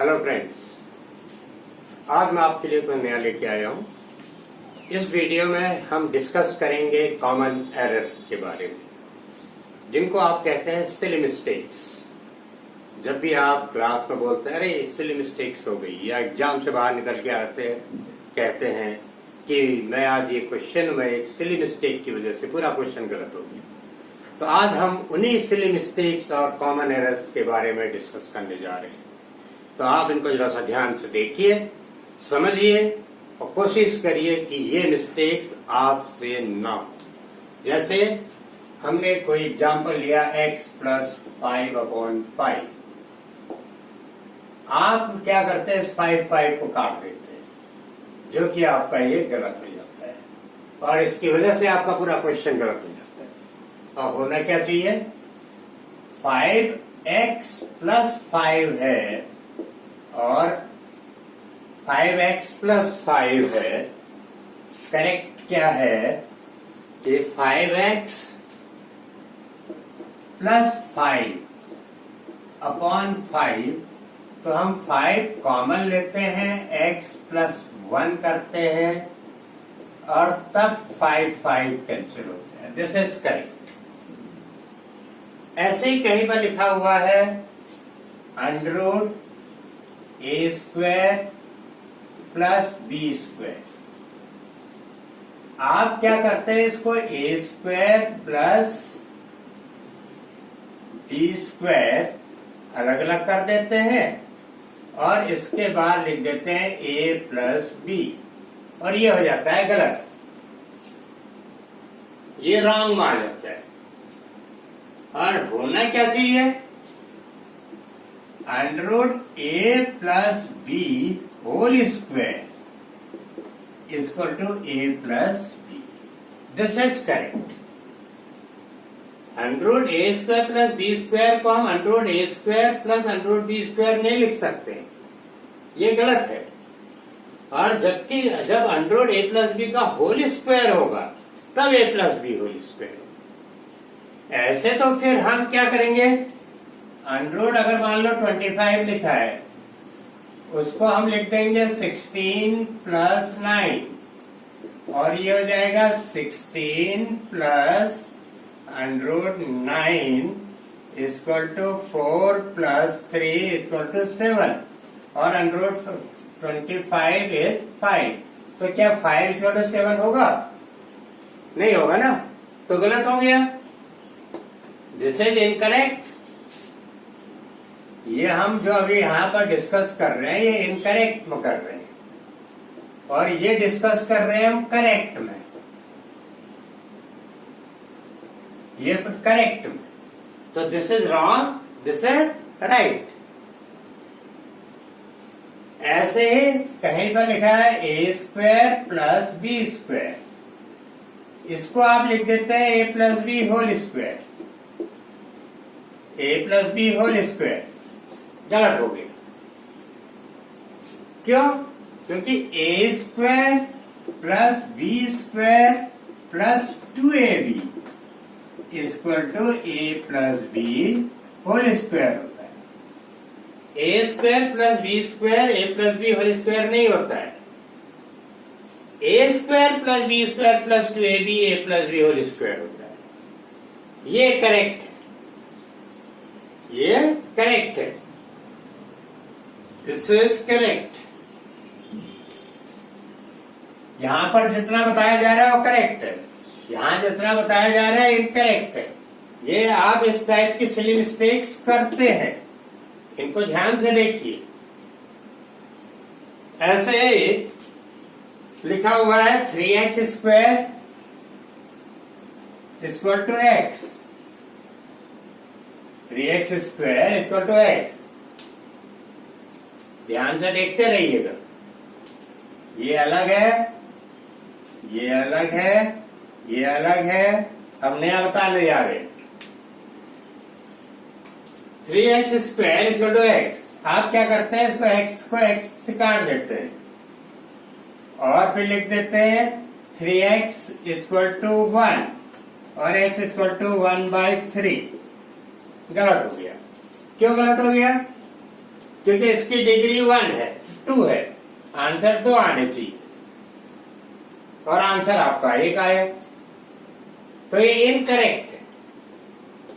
Hello friends, आज मैं आपके लिए कोई नया लेके आया हूँ। इस वीडियो में हम डिस्कस करेंगे कॉमन एरर्स के बारे में, जिनको आप कहते हैं सिली मिस्टेक्स। जब भी आप क्लास में बोलते हैं अरे सिली मिस्टेक्स हो गई, या एग्जाम से बाहर निकल के आते हैं कहते हैं कि मैं आज ये क्वेश्चन में एक सिली मिस्टेक की वजह से पूरा क्वेश्चन गलत हो गया, तो आज हम उन्हीं सिली मिस्टेक्स और कॉमन एरर्स के बारे में डिस्कस करने जा रहे हैं। तो आप इनको जरा सा ध्यान से देखिए, समझिए और कोशिश करिए कि ये मिस्टेक्स आपसे ना हो। जैसे हमने कोई एग्जाम्पल लिया x प्लस 5/5। आप क्या करते हैं, इस 5 को काट देते हैं, जो कि आपका ये गलत हो जाता है और इसकी वजह से आपका पूरा क्वेश्चन गलत हो जाता है। और होना क्या चाहिए, 5x प्लस 5 है और 5x प्लस 5 है। करेक्ट क्या है कि 5x प्लस 5 अपॉन 5, तो हम 5 कॉमन लेते हैं, x प्लस 1 करते हैं और तब 5 कैंसिल होते हैं। This is correct. ऐसे ही कहीं पर लिखा हुआ है under root a square plus b square. आप क्या करते हैं, इसको a square plus b square अलग अलग कर देते हैं और इसके बाद लिख देते हैं a प्लस b, और ये हो जाता है गलत, ये रॉन्ग मान जाता है। और होना क्या चाहिए, under root a plus b whole square equal to a plus b। This is correct. Under root a square plus b square को हम under root a square plus under root b square नहीं लिख सकते, ये गलत है। और जबकि जब अंडररूट a प्लस b का होल स्क्वायर होगा तब a plus b whole square होगा। ऐसे तो फिर हम क्या करेंगे, अंडररूट अगर मान लो 25 लिखा है, उसको हम लिख देंगे 16 प्लस 9, और ये हो जाएगा 16 plus under root 9 equal to 4 plus 3 equal to 7, और अंडररूट 25 इज 5। तो क्या 5 इक्वल टू 7 होगा? नहीं होगा ना, तो गलत हो गया। This is incorrect. ये हम जो अभी यहाँ पर डिस्कस कर रहे हैं ये इनकरेक्ट में कर रहे हैं, और ये डिस्कस कर रहे हैं हम करेक्ट में, ये करेक्ट में। तो this is wrong, this is right. ऐसे ही कहीं पर लिखा है a square plus b square, इसको आप लिख देते हैं a plus B whole square, a plus B whole square. गलत हो गया। क्यों? क्योंकि a square plus b square plus 2ab equal to a plus b whole square होता है। a square plus b square a plus b whole square नहीं होता है। a square plus b square plus 2ab a plus b whole square होता है। ये correct है, ये करेक्ट है। This is correct. यहां पर जितना बताया जा रहा है वो करेक्ट है, यहां जितना बताया जा रहा है इनकरेक्ट है। ये आप इस टाइप की सिली मिस्टेक्स करते हैं, इनको ध्यान से देखिए। ऐसे लिखा हुआ है 3x square equal to x, 3x square equal to x। ध्यान से देखते रहिएगा, ये अलग है, ये अलग है, ये अलग है। अब नया बताने जा रहे, 3x square equal to x। आप क्या करते हैं, इसको x को x से काट देते हैं और फिर लिख देते हैं 3x इक्वल टू 1 और x इक्वल टू 1/3। गलत हो गया। क्यों गलत हो गया? क्योंकि इसकी डिग्री 1 है, 2 है, आंसर 2 आने चाहिए और आंसर आपका 1 आया, तो ये इनकरेक्ट है,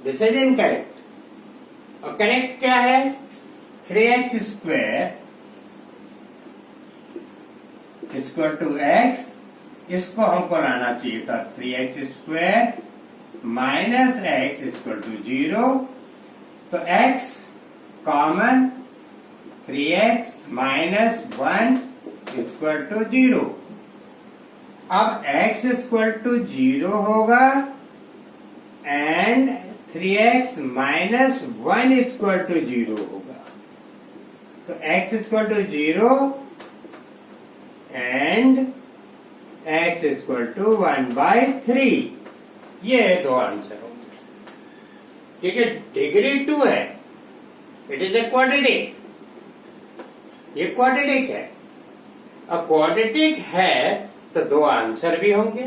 दिस इज इनकरेक्ट। और करेक्ट क्या है? 3x square equal to x, इसको हमको लाना चाहिए था 3x square minus x equal to 0, तो x common 3x minus 1 equal to 0। अब x इक्वल टू 0 होगा and 3x minus 1 equal to 0 होगा, तो x equal to 0 and x equal to 1/3, ये दो आंसर होंगे। क्योंकि डिग्री 2 है, इट इज ए क्वाड्रेटिक, ये क्वाड्रेटिक है। अब क्वाड्रेटिक है तो दो आंसर भी होंगे,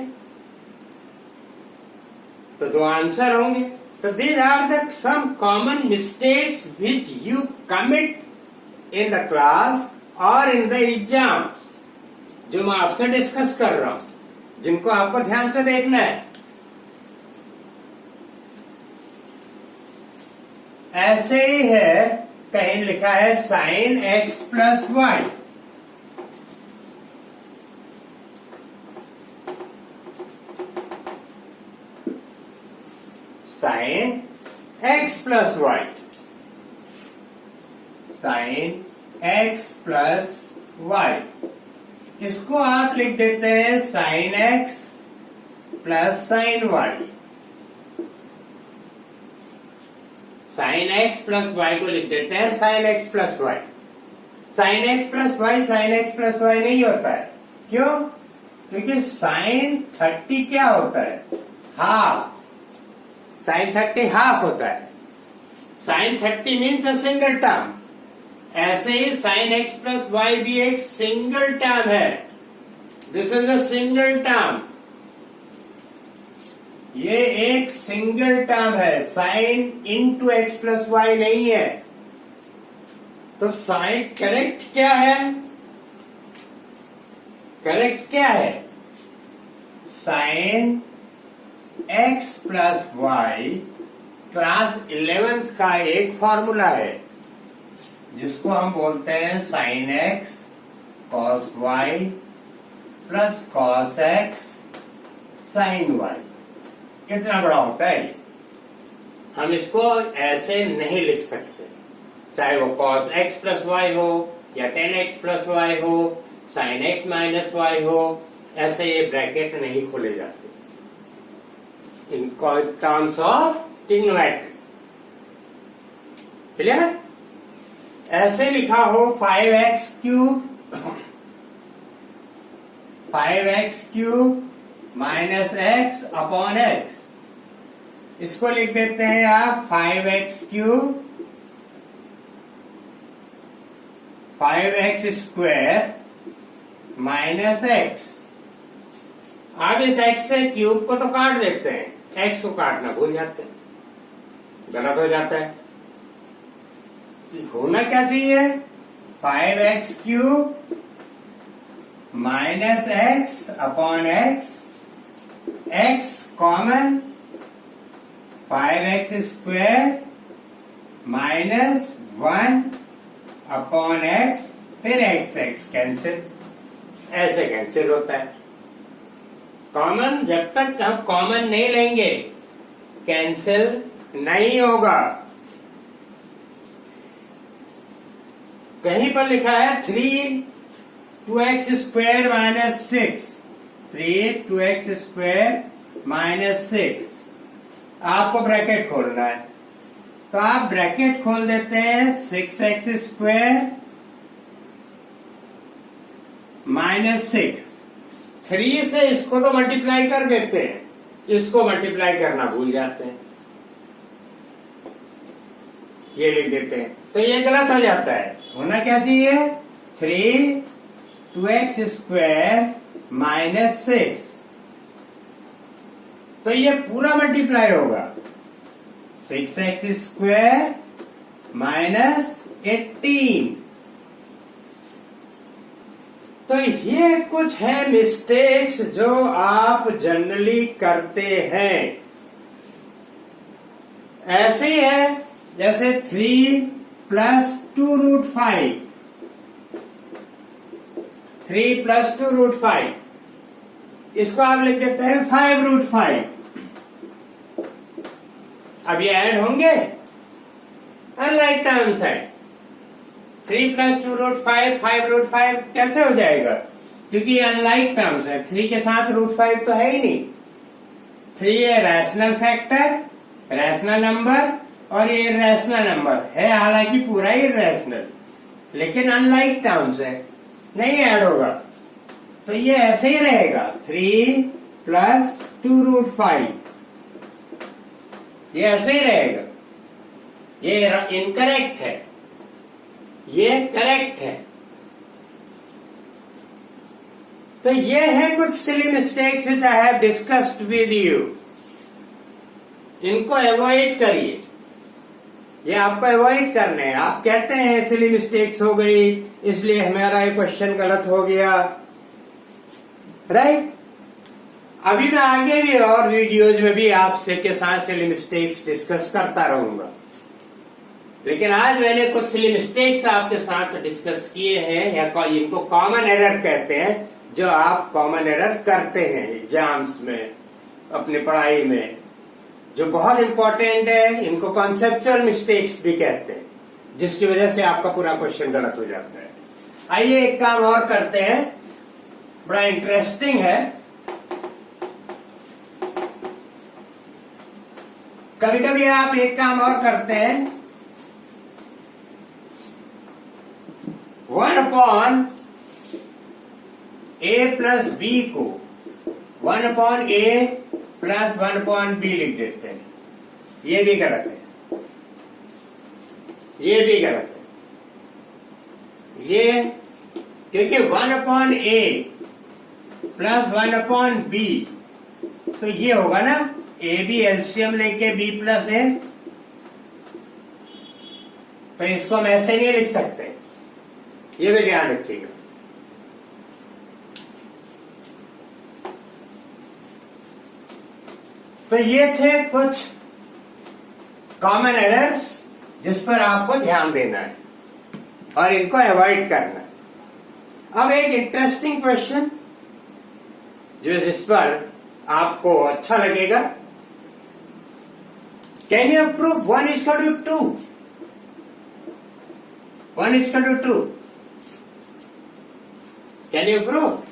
तो दो आंसर होंगे। तो these are the some common mistakes which you commit in the class और इन द एग्जाम्स, जो मैं आपसे डिस्कस कर रहा हूं, जिनको आपको ध्यान से देखना है। ऐसे ही है, कहीं लिखा है sin x plus y, sin x plus y, sin x plus y, इसको आप लिख देते हैं sin x plus sin y। sin x plus y को लिख देते हैं sin x plus y। sin x plus y sin x plus y नहीं होता है, क्यों? क्योंकि sin 30 क्या होता है? हाफ, sin 30 हाफ होता है। sin 30 means a single term, ऐसे ही sin x प्लस वाई भी एक सिंगल टर्म है, this is a single term, ये एक सिंगल टर्म है, sin into x plus y नहीं है। तो sin करेक्ट क्या है? करेक्ट क्या है? sin x plus y class 11th का एक फॉर्मूला है, जिसको हम बोलते हैं sin x cos y plus cos x sin y। कितना बड़ा होता है? हम इसको ऐसे नहीं लिख सकते, चाहे वो cos x प्लस वाई हो या tan x प्लस वाई हो, sin x माइनस वाई हो, ऐसे ये ब्रैकेट नहीं खोले जाते in terms of trigonometry. Clear? ऐसे लिखा हो 5x cube, 5x cube minus x upon x, इसको लिख देते हैं आप 5x cube 5x square minus x। अब इस x से क्यूब को तो काट देते हैं, x को काटना भूल जाते हैं, गलत हो जाता है। होना क्या चाहिए? 5x cube minus x upon x, x common 5x square minus 1 upon x, फिर x कैंसिल, ऐसे कैंसिल होता है। कॉमन जब तक हम कॉमन नहीं लेंगे कैंसिल नहीं होगा। कहीं पर लिखा है 2x square minus 6, 2x square minus 6, आपको ब्रैकेट खोलना है, तो आप ब्रैकेट खोल देते हैं 6x स्क्वायर माइनस 6, 3 से इसको तो मल्टीप्लाई कर देते हैं, इसको मल्टीप्लाई करना भूल जाते हैं, ये लिख देते हैं, तो ये गलत हो जाता है। होना क्या चाहिए? 2x स्क्वायर माइनस 6, तो ये पूरा मल्टीप्लाई होगा 6x स्क्वायर माइनस 18। तो ये कुछ है मिस्टेक्स जो आप जनरली करते हैं। ऐसे ही है जैसे 3 प्लस 2√5, 3 प्लस 2√5, इसको आप लिख देते हैं 5√5। अब ये ऐड होंगे, अनलाइक टर्म्स है। 3 प्लस 2√5, 5√5 कैसे हो जाएगा? क्योंकि ये अनलाइक टर्म्स है। 3 के साथ √5 तो है ही नहीं। 3 ये रैशनल फैक्टर, रैशनल नंबर, और ये रैशनल नंबर है, हालांकि पूरा ही रैशनल, लेकिन अनलाइक टर्म्स है, नहीं ऐड होगा। तो ये ऐसे ही रहेगा 3 प्लस 2√5, ये ऐसे ही रहेगा। ये इनकरेक्ट है, ये करेक्ट है। तो ये है कुछ silly mistakes which I have discussed with you. इनको अवॉइड करिए, ये आपको अवॉइड करने हैं। आप कहते हैं सिली मिस्टेक्स हो गई इसलिए हमारा ये क्वेश्चन गलत हो गया, राइट? अभी मैं आगे भी और वीडियोज में भी आपसे के साथ सिली मिस्टेक्स डिस्कस करता रहूंगा, लेकिन आज मैंने कुछ सिली मिस्टेक्स आपके साथ डिस्कस किए हैं, या इनको कॉमन एरर कहते हैं, जो आप कॉमन एरर करते हैं एग्जाम्स में, अपनी पढ़ाई में, जो बहुत इंपॉर्टेंट है। इनको कॉन्सेप्चुअल मिस्टेक्स भी कहते हैं, जिसकी वजह से आपका पूरा क्वेश्चन गलत हो जाता है। आइए एक काम और करते हैं, बड़ा इंटरेस्टिंग है। कभी कभी आप एक काम और करते हैं, 1/a प्लस बी को 1/a प्लस 1/b लिख देते हैं। ये भी गलत है, ये भी गलत है। ये क्योंकि 1/a प्लस 1/b, तो ये होगा ना ए बी एलसीएम लेके b प्लस ए, तो इसको हम ऐसे नहीं लिख सकते, ये भी ध्यान रखिएगा। तो ये थे कुछ कॉमन एरर्स जिस पर आपको ध्यान देना है और इनको अवॉइड करना है। अब एक इंटरेस्टिंग क्वेश्चन जिस पर आपको अच्छा लगेगा, can you prove 1 = 2? 1 = 2, can you prove?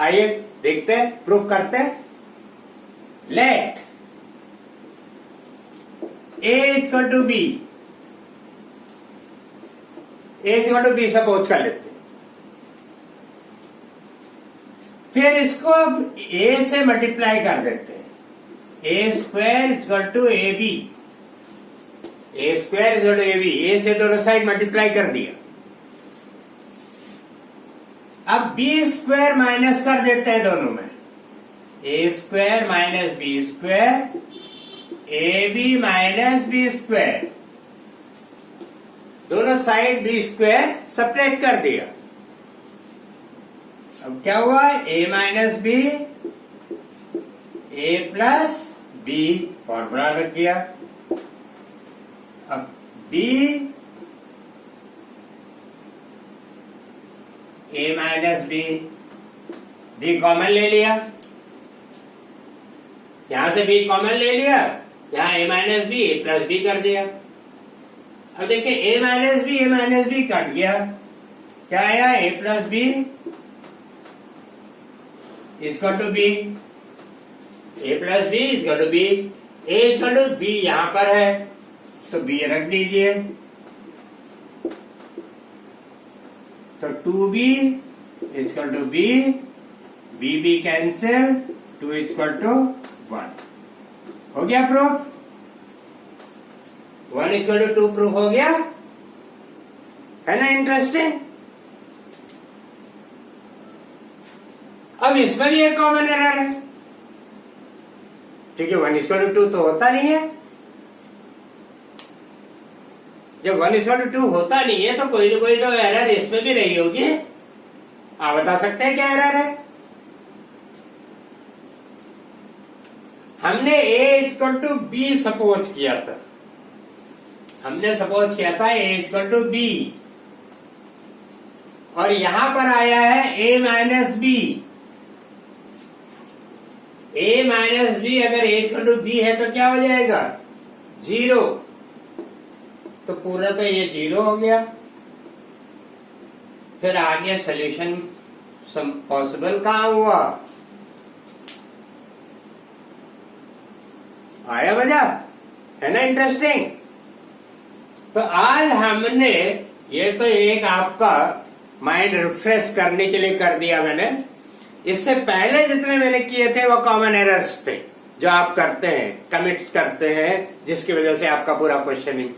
आइए देखते हैं, प्रूव करते हैं। Let a = b, a = b suppose कर लेते हैं। फिर इसको अब a से मल्टीप्लाई कर देते हैं। a² = ab, a² = ab, a से दोनों साइड मल्टीप्लाई कर दिया। अब b² माइनस कर देते हैं दोनों में, a² - b², ab - b², दोनों साइड b² सब्ट्रैक्ट कर दिया। अब क्या हुआ? a - b, a plus b, formula रख दिया। अब b a - b कॉमन ले लिया, यहां से b कॉमन ले लिया, यहां a - b, a plus b कर दिया। अब देखिए a - b कट गया, क्या आया? a plus b = b, a plus b = b, a = b यहां पर है तो b रख दीजिए, तो 2b = b, b कैंसिल, 2 = 1। हो गया प्रूफ? 1 = 2 प्रूफ हो गया, है ना इंटरेस्टिंग? अब इसमें भी एक कॉमन एरर है, ठीक है। 1 = 2 तो होता नहीं है, जब 1:2 होता नहीं है तो कोई ना कोई तो एरर इसमें भी रही होगी। आप बता सकते हैं क्या एरर है? हमने A=B सपोज किया था, हमने सपोज किया था A=B, और यहां पर आया है A-B। A-B अगर A=B है तो क्या हो जाएगा? 0। तो पूरा तो ये 0 हो गया। फिर आगे सोल्यूशन पॉसिबल कहां हुआ? आया मजा? है ना इंटरेस्टिंग? तो आज हमने ये तो एक आपका माइंड रिफ्रेश करने के लिए कर दिया मैंने। इससे पहले जितने मैंने किए थे वो कॉमन एरर्स थे जो आप करते हैं, कमिट करते हैं, जिसकी वजह से आपका पूरा क्वेश्चनिंग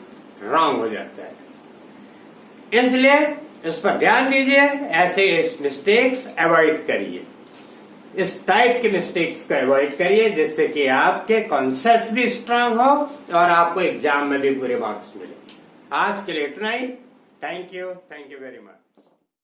रॉन्ग हो जाता है। इसलिए इस पर ध्यान दीजिए, ऐसे मिस्टेक्स अवॉइड करिए, इस टाइप के मिस्टेक्स को अवॉइड करिए, जिससे कि आपके कॉन्सेप्ट भी स्ट्रांग हो और आपको एग्जाम में भी पूरे मार्क्स मिले। आज के लिए इतना ही। Thank you very much.